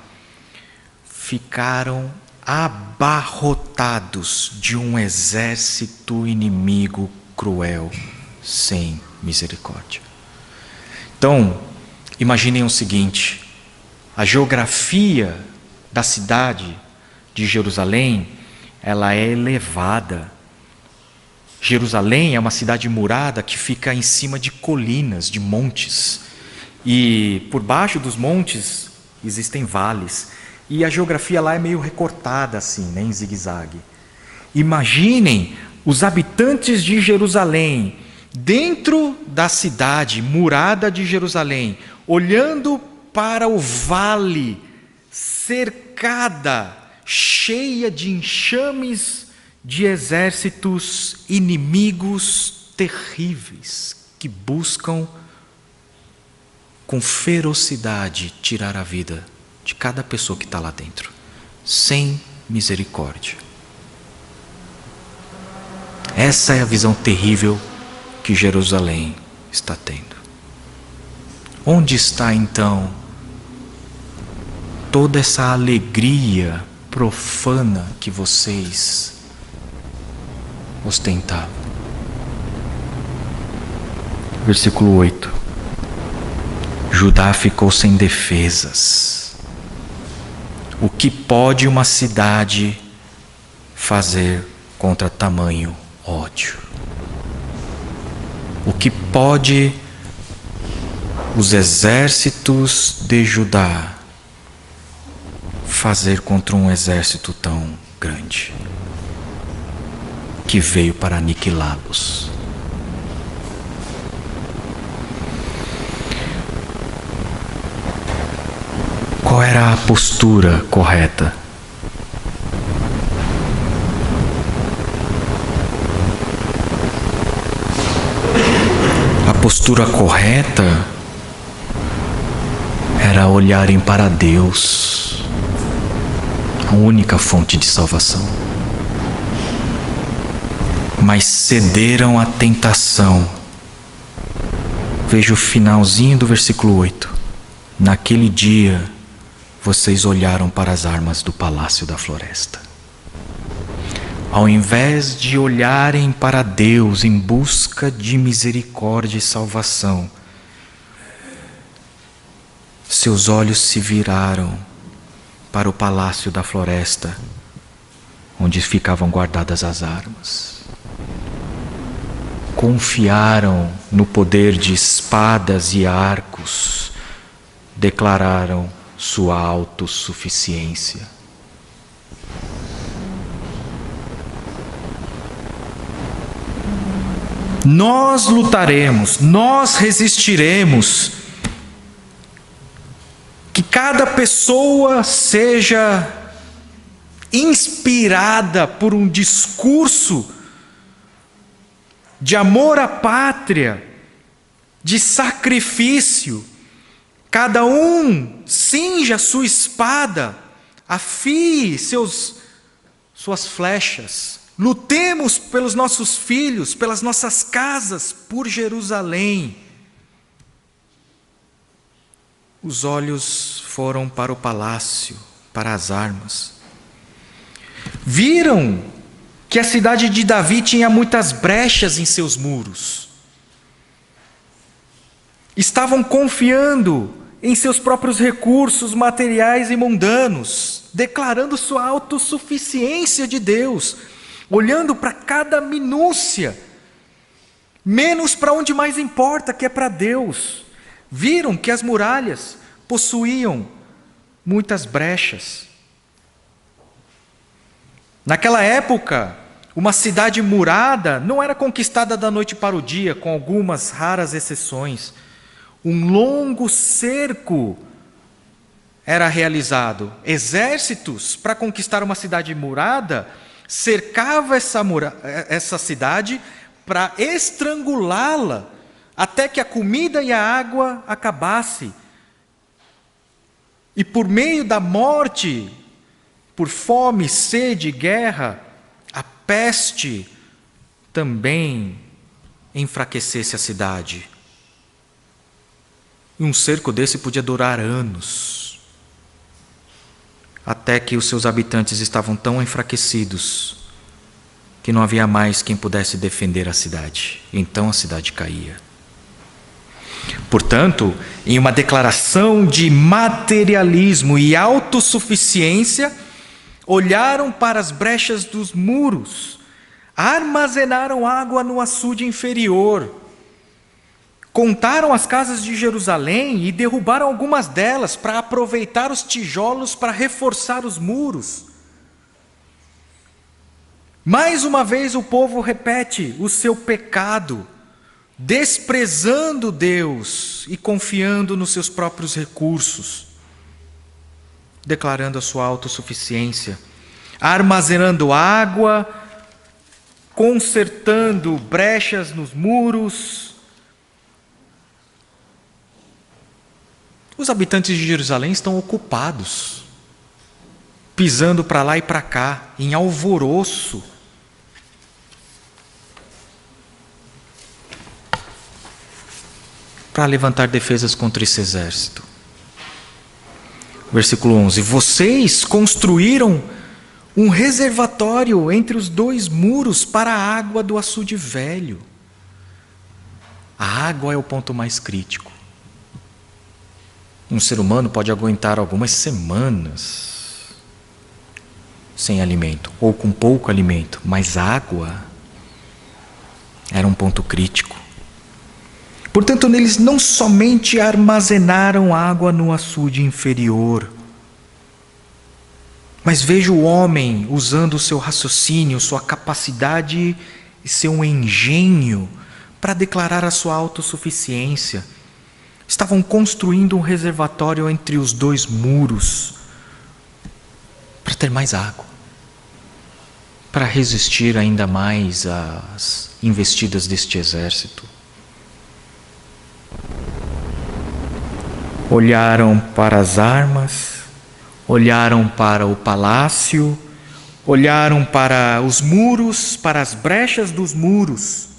ficaram abarrotados de um exército inimigo cruel, sem misericórdia. Então, imaginem o seguinte: a geografia da cidade de Jerusalém, ela é elevada. Jerusalém é uma cidade murada que fica em cima de colinas, de montes. E por baixo dos montes existem vales. E a geografia lá é meio recortada assim, né, em zigue-zague. Imaginem os habitantes de Jerusalém, dentro da cidade murada de Jerusalém, olhando para o vale, cercada, cheia de enxames de exércitos inimigos terríveis que buscam com ferocidade tirar a vida de cada pessoa que está lá dentro, sem misericórdia. Essa é a visão terrível que Jerusalém está tendo. Onde está então toda essa alegria profana que vocês ostentavam? Versículo 8. Judá ficou sem defesas. O que pode uma cidade fazer contra tamanho ódio? O que pode os exércitos de Judá fazer contra um exército tão grande que veio para aniquilá-los? Qual era a postura correta? postura correta era olharem para Deus, a única fonte de salvação. Mas cederam à tentação. Veja o finalzinho do versículo 8. Naquele dia, vocês olharam para as armas do palácio da floresta. Ao invés de olharem para Deus em busca de misericórdia e salvação, seus olhos se viraram para o palácio da floresta, onde ficavam guardadas as armas. Confiaram no poder de espadas e arcos, declararam sua autossuficiência. Nós lutaremos, nós resistiremos. Que cada pessoa seja inspirada por um discurso de amor à pátria, de sacrifício. Cada um cinja sua espada, afie suas flechas. Lutemos pelos nossos filhos, pelas nossas casas, por Jerusalém. Os olhos foram para o palácio, para as armas. Viram que a cidade de Davi tinha muitas brechas em seus muros. Estavam confiando em seus próprios recursos materiais e mundanos, declarando sua autossuficiência de Deus, olhando para cada minúcia, menos para onde mais importa, que é para Deus. Viram que as muralhas possuíam muitas brechas. Naquela época, uma cidade murada não era conquistada da noite para o dia, com algumas raras exceções. Um longo cerco era realizado. Exércitos, para conquistar uma cidade murada, cercava essa cidade para estrangulá-la até que a comida e a água acabasse. E por meio da morte, por fome, sede, guerra, a peste também enfraquecesse a cidade. E um cerco desse podia durar anos, até que os seus habitantes estavam tão enfraquecidos que não havia mais quem pudesse defender a cidade. Então a cidade caía. Portanto, em uma declaração de materialismo e autossuficiência, olharam para as brechas dos muros, armazenaram água no açude inferior, contaram as casas de Jerusalém e derrubaram algumas delas para aproveitar os tijolos para reforçar os muros. Mais uma vez o povo repete o seu pecado, desprezando Deus e confiando nos seus próprios recursos, declarando a sua autossuficiência, armazenando água, consertando brechas nos muros. Os habitantes de Jerusalém estão ocupados, pisando para lá e para cá, em alvoroço. Para levantar defesas contra esse exército. Versículo 11: vocês construíram um reservatório entre os dois muros para a água do açude velho. A água é o ponto mais crítico. Um ser humano pode aguentar algumas semanas sem alimento, ou com pouco alimento, mas água era um ponto crítico. Portanto, eles não somente armazenaram água no açude inferior, mas veja o homem usando o seu raciocínio, sua capacidade e seu engenho para declarar a sua autossuficiência. Estavam construindo um reservatório entre os dois muros para ter mais água, para resistir ainda mais às investidas deste exército. Olharam para as armas, olharam para o palácio, olharam para os muros, para as brechas dos muros.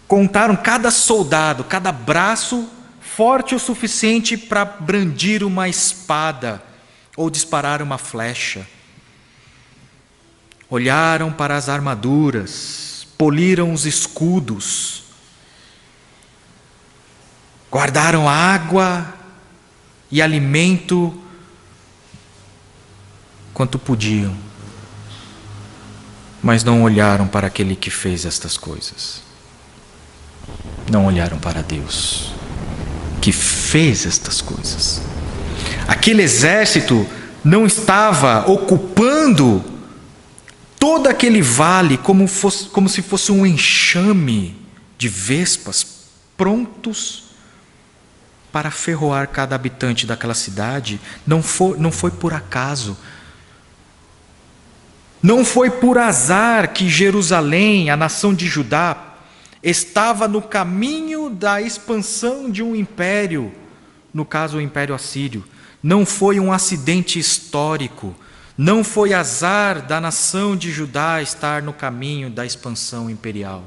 Contaram cada soldado, cada braço forte o suficiente para brandir uma espada ou disparar uma flecha. Olharam para as armaduras, poliram os escudos, guardaram água e alimento quanto podiam, mas não olharam para aquele que fez estas coisas. Não olharam para Deus, que fez estas coisas. Aquele exército não estava ocupando todo aquele vale como se fosse um enxame de vespas prontos para ferroar cada habitante daquela cidade. Não foi por acaso. Não foi por azar que Jerusalém, a nação de Judá, estava no caminho da expansão de um império, no caso o Império Assírio. Não foi um acidente histórico, não foi azar da nação de Judá estar no caminho da expansão imperial.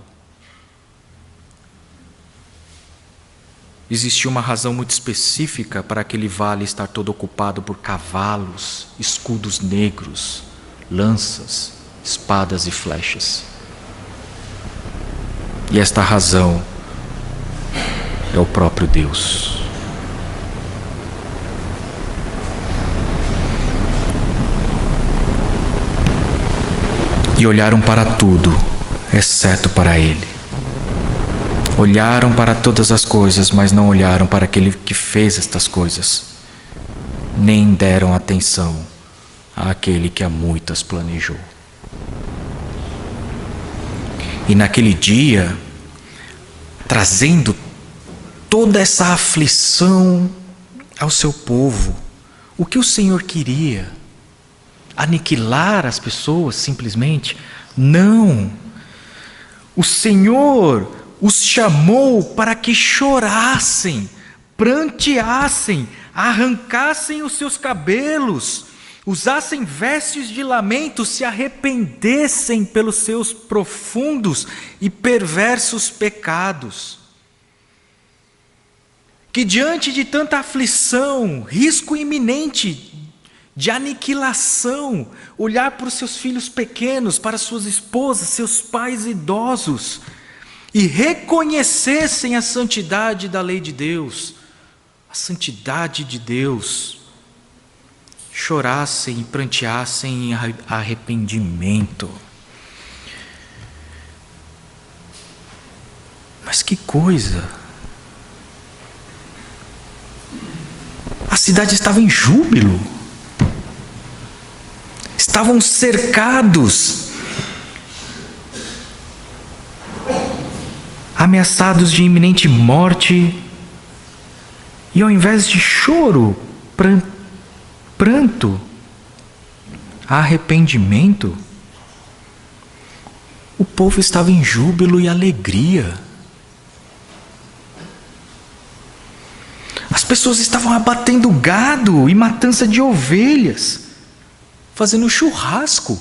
Existia uma razão muito específica para aquele vale estar todo ocupado por cavalos, escudos negros, lanças, espadas e flechas. E esta razão é o próprio Deus. E olharam para tudo, exceto para Ele. Olharam para todas as coisas, mas não olharam para aquele que fez estas coisas. Nem deram atenção àquele que a muitas planejou. E naquele dia, trazendo toda essa aflição ao seu povo, o que o Senhor queria? Aniquilar as pessoas simplesmente? Não. O Senhor os chamou para que chorassem, pranteassem, arrancassem os seus cabelos, usassem vestes de lamento, se arrependessem pelos seus profundos e perversos pecados. Que diante de tanta aflição, risco iminente de aniquilação, olhar para os seus filhos pequenos, para suas esposas, seus pais idosos, e reconhecessem a santidade da lei de Deus, a santidade de Deus, chorassem e pranteassem em arrependimento. Mas que coisa! A cidade estava em júbilo. Estavam cercados, ameaçados de iminente morte, e ao invés de choro, pranto, arrependimento, o povo estava em júbilo e alegria. As pessoas estavam abatendo gado e matança de ovelhas, fazendo churrasco.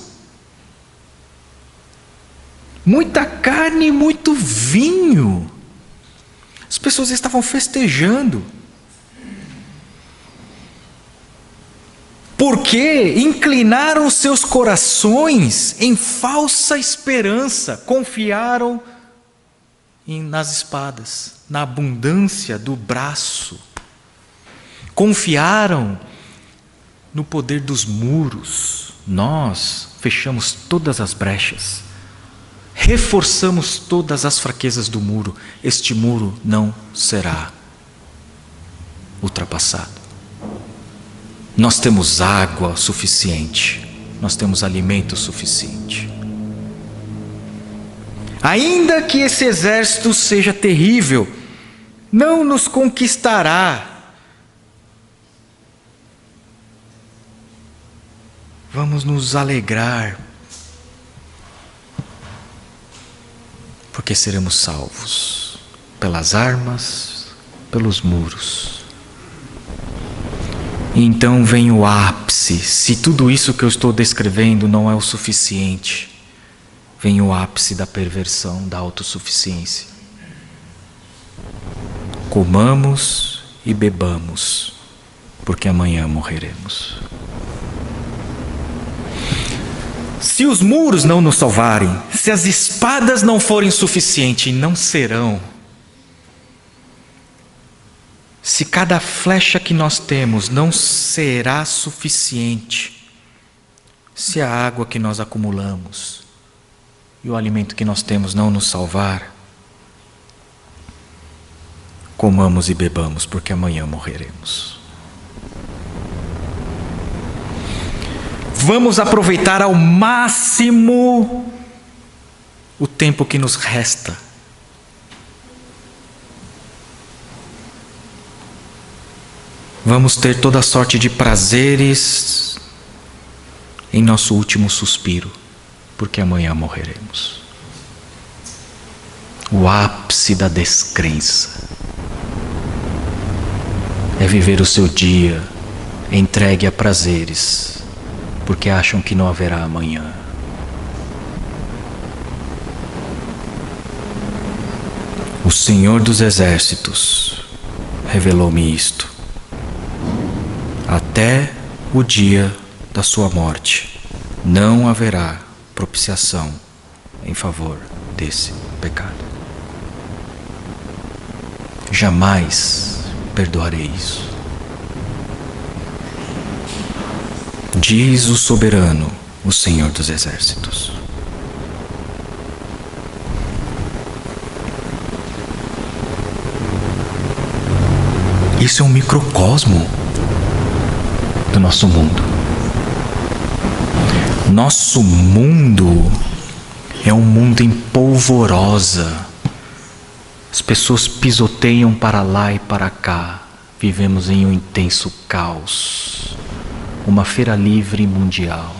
Muita carne e muito vinho. As pessoas estavam festejando. Porque inclinaram seus corações em falsa esperança, confiaram nas espadas, na abundância do braço, confiaram no poder dos muros. Nós fechamos todas as brechas, reforçamos todas as fraquezas do muro. Este muro não será ultrapassado. Nós temos água suficiente, nós temos alimento suficiente. Ainda que esse exército seja terrível, não nos conquistará. Vamos nos alegrar, porque seremos salvos pelas armas, pelos muros, E então vem o ápice. Se tudo isso que eu estou descrevendo não é o suficiente, vem o ápice da perversão, da autossuficiência. Comamos e bebamos, porque amanhã morreremos. Se os muros não nos salvarem, se as espadas não forem suficientes, e não serão, se cada flecha que nós temos não será suficiente, se a água que nós acumulamos e o alimento que nós temos não nos salvar, comamos e bebamos, porque amanhã morreremos. Vamos aproveitar ao máximo o tempo que nos resta. Vamos ter toda sorte de prazeres em nosso último suspiro, porque amanhã morreremos. O ápice da descrença é viver o seu dia entregue a prazeres, porque acham que não haverá amanhã. O Senhor dos Exércitos revelou-me isto. Até o dia da sua morte não haverá propiciação em favor desse pecado. Jamais perdoarei isso. Diz o soberano, o Senhor dos Exércitos. Isso é um microcosmo do nosso mundo. Nosso mundo é um mundo em polvorosa. As pessoas pisoteiam para lá e para cá. Vivemos em um intenso caos. Uma feira livre mundial.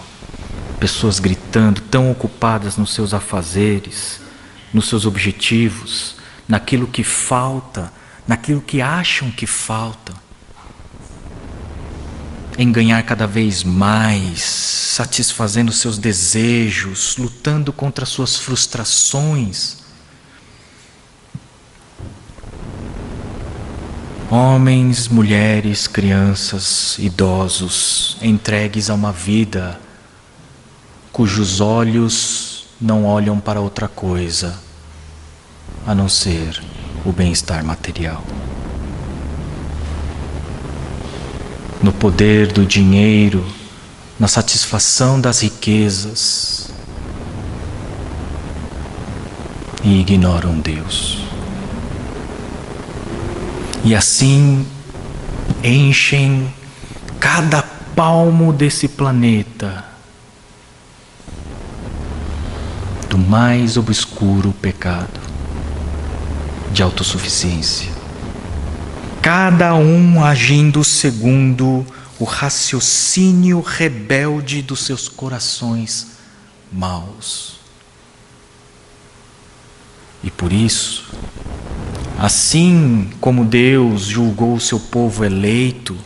Pessoas gritando, tão ocupadas nos seus afazeres, nos seus objetivos, naquilo que falta, naquilo que acham que falta. Em ganhar cada vez mais, satisfazendo seus desejos, lutando contra suas frustrações. Homens, mulheres, crianças, idosos, entregues a uma vida cujos olhos não olham para outra coisa a não ser o bem-estar material. No poder do dinheiro, na satisfação das riquezas, e ignoram Deus. E assim enchem cada palmo desse planeta do mais obscuro pecado de autossuficiência. Cada um agindo segundo o raciocínio rebelde dos seus corações maus. E por isso, assim como Deus julgou o seu povo eleito,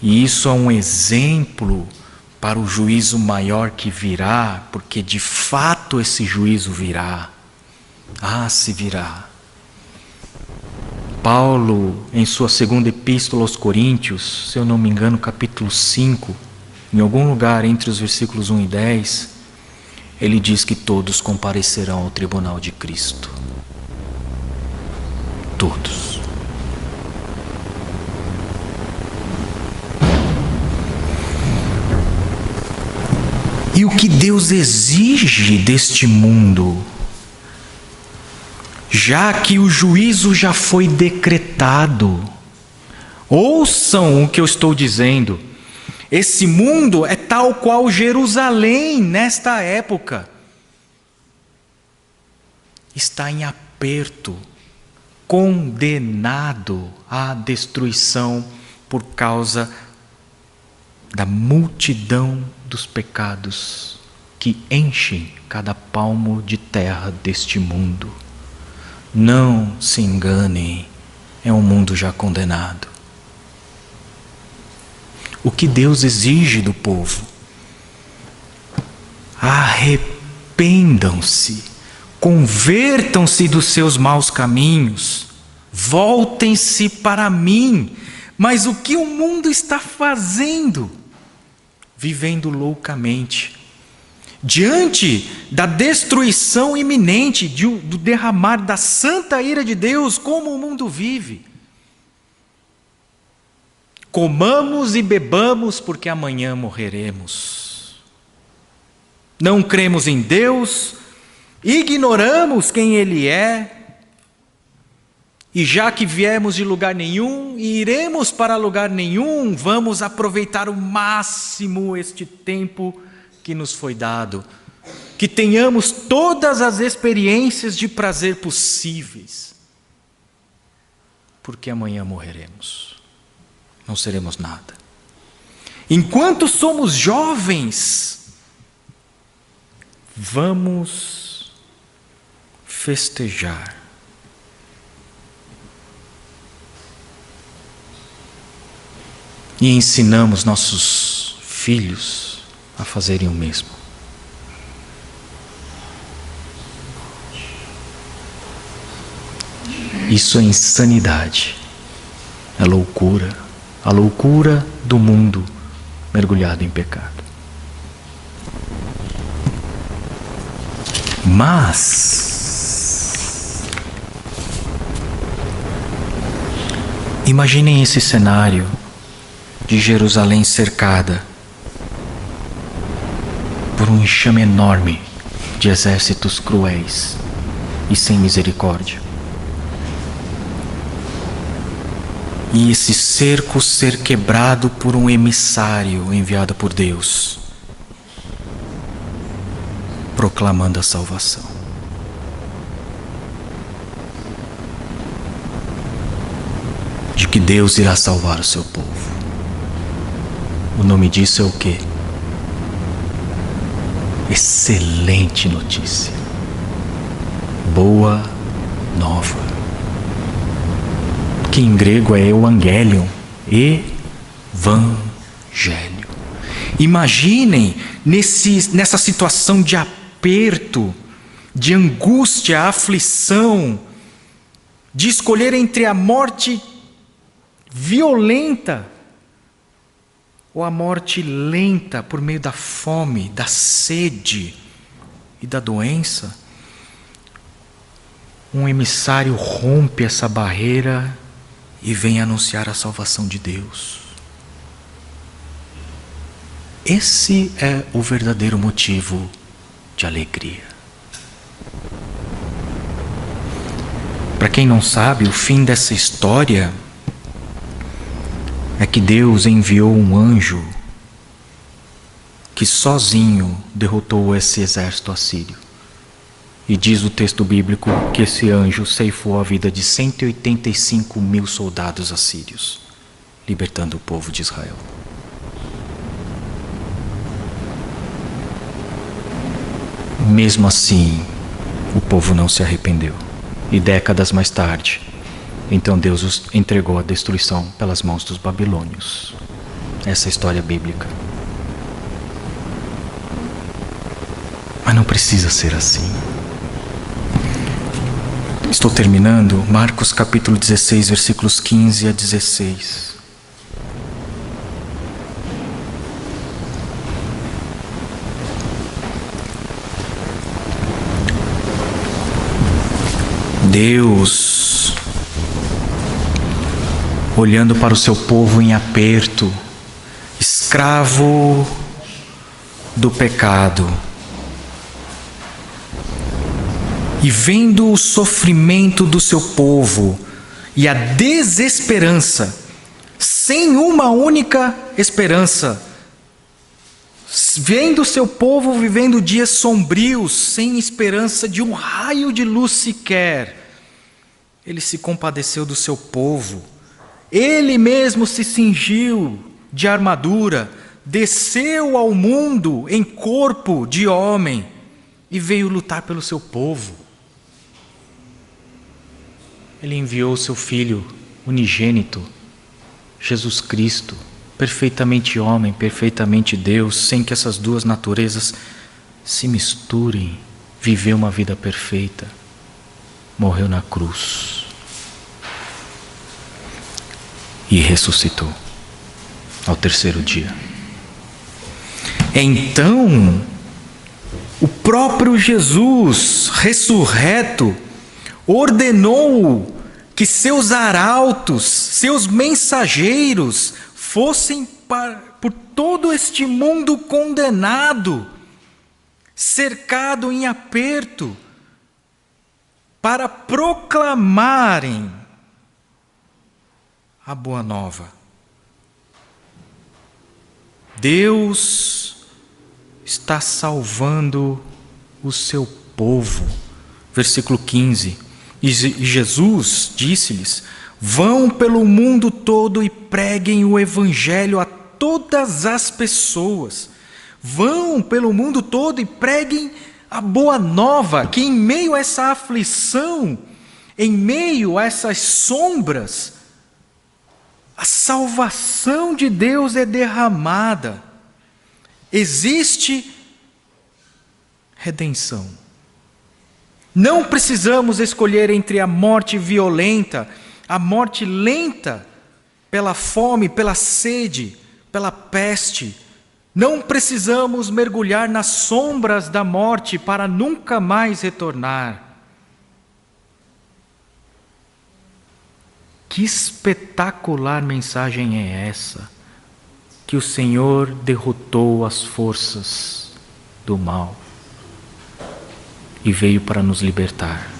e isso é um exemplo para o juízo maior que virá, porque de fato esse juízo virá. Se virá. Paulo, em sua segunda epístola aos Coríntios, se eu não me engano, capítulo 5, em algum lugar entre os versículos 1 e 10, ele diz que todos comparecerão ao tribunal de Cristo. Todos. E o que Deus exige deste mundo, já que o juízo já foi decretado? Ouçam o que eu estou dizendo. Esse mundo é tal qual Jerusalém nesta época. Está em aperto, condenado à destruição por causa da multidão dos pecados que enchem cada palmo de terra deste mundo. Não se enganem, é um mundo já condenado. o que Deus exige do povo. Arrependam-se, convertam-se dos seus maus caminhos, voltem-se para mim. Mas o que o mundo está fazendo? Vivendo loucamente, diante da destruição iminente, do derramar da santa ira de Deus, como o mundo vive. Comamos e bebamos, porque amanhã morreremos. Não cremos em Deus, ignoramos quem Ele é, e já que viemos de lugar nenhum e iremos para lugar nenhum, vamos aproveitar o máximo este tempo que nos foi dado, que tenhamos todas as experiências de prazer possíveis, porque amanhã morreremos, não seremos nada. Enquanto somos jovens, vamos festejar. E ensinamos nossos filhos a fazerem o mesmo. Isso é insanidade, é loucura, a loucura do mundo mergulhado em pecado. Mas imaginem esse cenário de Jerusalém cercada por um enxame enorme de exércitos cruéis e sem misericórdia. E esse cerco ser quebrado por um emissário enviado por Deus, proclamando a salvação. De que Deus irá salvar o seu povo. O nome disso é o quê? Excelente notícia. Boa nova. Que em grego é evangelion. Evangelho. Imaginem nessa situação de aperto, de angústia, aflição, de escolher entre a morte violenta ou a morte lenta por meio da fome, da sede e da doença. Um emissário rompe essa barreira e vem anunciar a salvação de Deus. Esse é o verdadeiro motivo de alegria. Para quem não sabe, o fim dessa história é que Deus enviou um anjo que sozinho derrotou esse exército assírio. E diz o texto bíblico que esse anjo ceifou a vida de 185.000 soldados assírios, libertando o povo de Israel. Mesmo assim, o povo não se arrependeu. E décadas mais tarde, então Deus os entregou à destruição pelas mãos dos babilônios. Essa é a história bíblica. Mas não precisa ser assim. Estou terminando. Marcos capítulo 16, versículos 15 a 16. Deus, olhando para o seu povo em aperto, escravo do pecado, e vendo o sofrimento do seu povo e a desesperança, sem uma única esperança, vendo o seu povo vivendo dias sombrios, sem esperança de um raio de luz sequer, Ele se compadeceu do seu povo. Ele mesmo se cingiu de armadura, desceu ao mundo em corpo de homem e veio lutar pelo seu povo. Ele enviou seu Filho unigênito, Jesus Cristo, perfeitamente homem, perfeitamente Deus, sem que essas duas naturezas se misturem, viveu uma vida perfeita, morreu na cruz e ressuscitou ao terceiro dia. Então, o próprio Jesus, ressurreto, ordenou que seus arautos, seus mensageiros, fossem por todo este mundo condenado, cercado em aperto, para proclamarem a boa nova. Deus está salvando o seu povo. Versículo 15. E Jesus disse-lhes: vão pelo mundo todo e preguem o evangelho a todas as pessoas. Vão pelo mundo todo e preguem a boa nova, que em meio a essa aflição, em meio a essas sombras, a salvação de Deus é derramada. Existe redenção. Não precisamos escolher entre a morte violenta, a morte lenta, pela fome, pela sede, pela peste. Não precisamos mergulhar nas sombras da morte para nunca mais retornar. Que espetacular mensagem é essa? Que o Senhor derrotou as forças do mal e veio para nos libertar.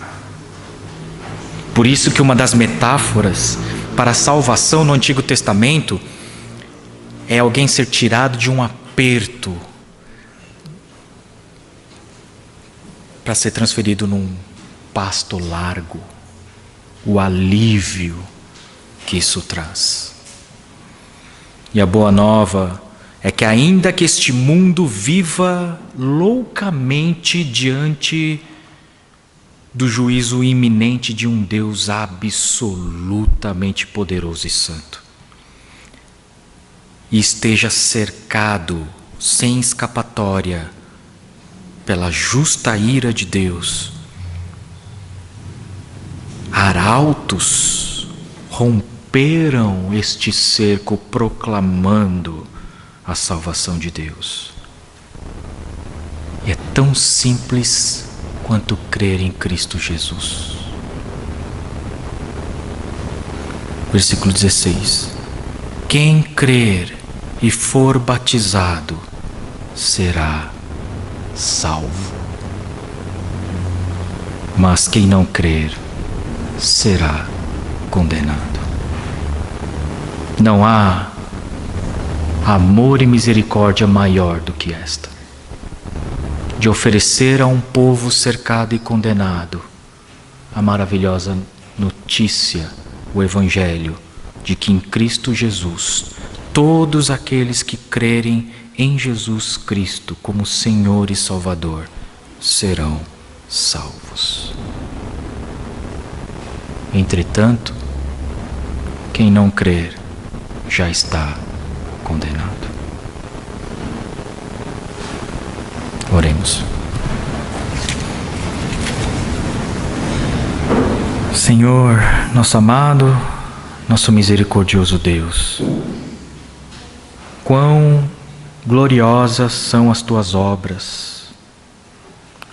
Por isso que uma das metáforas para a salvação no Antigo Testamento é alguém ser tirado de um aperto para ser transferido num pasto largo. O alívio que isso traz. E a boa nova é que ainda que este mundo viva loucamente diante do juízo iminente de um Deus absolutamente poderoso e santo, e esteja cercado, sem escapatória, pela justa ira de Deus, arautos romperam este cerco proclamando a salvação de Deus. E é tão simples quanto crer em Cristo Jesus. Versículo 16. Quem crer e for batizado será salvo. Mas quem não crer será condenado. Não há amor e misericórdia maior do que esta, de oferecer a um povo cercado e condenado a maravilhosa notícia, o Evangelho, de que em Cristo Jesus, todos aqueles que crerem em Jesus Cristo como Senhor e Salvador serão salvos. Entretanto, quem não crer já está condenado. Oremos. Senhor, nosso amado, nosso misericordioso Deus, quão gloriosas são as tuas obras,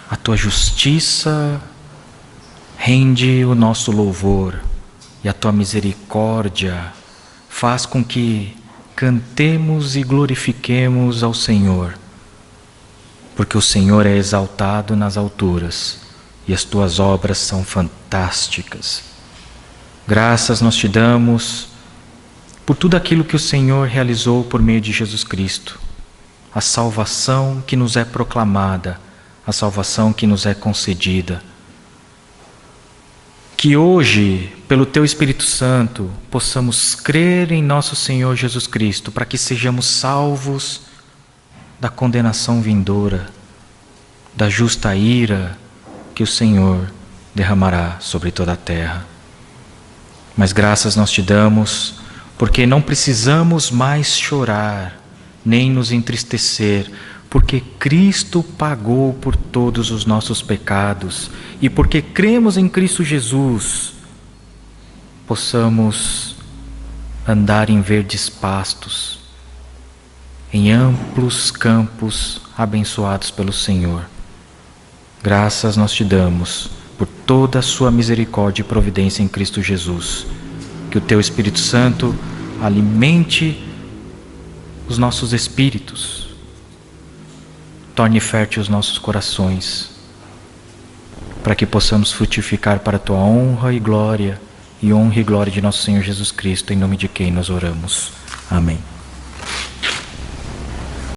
a tua justiça rende o nosso louvor e a tua misericórdia faz com que cantemos e glorifiquemos ao Senhor, porque o Senhor é exaltado nas alturas e as tuas obras são fantásticas. Graças nós te damos por tudo aquilo que o Senhor realizou por meio de Jesus Cristo, a salvação que nos é proclamada, a salvação que nos é concedida. Que hoje, pelo Teu Espírito Santo, possamos crer em nosso Senhor Jesus Cristo, para que sejamos salvos da condenação vindoura, da justa ira que o Senhor derramará sobre toda a terra. Mas graças nós te damos, porque não precisamos mais chorar, nem nos entristecer, porque Cristo pagou por todos os nossos pecados e porque cremos em Cristo Jesus, possamos andar em verdes pastos, em amplos campos abençoados pelo Senhor. Graças nós te damos por toda a sua misericórdia e providência em Cristo Jesus. Que o teu Espírito Santo alimente os nossos espíritos, torne fértil os nossos corações, para que possamos frutificar para a tua honra e glória de nosso Senhor Jesus Cristo, em nome de quem nós oramos. Amém.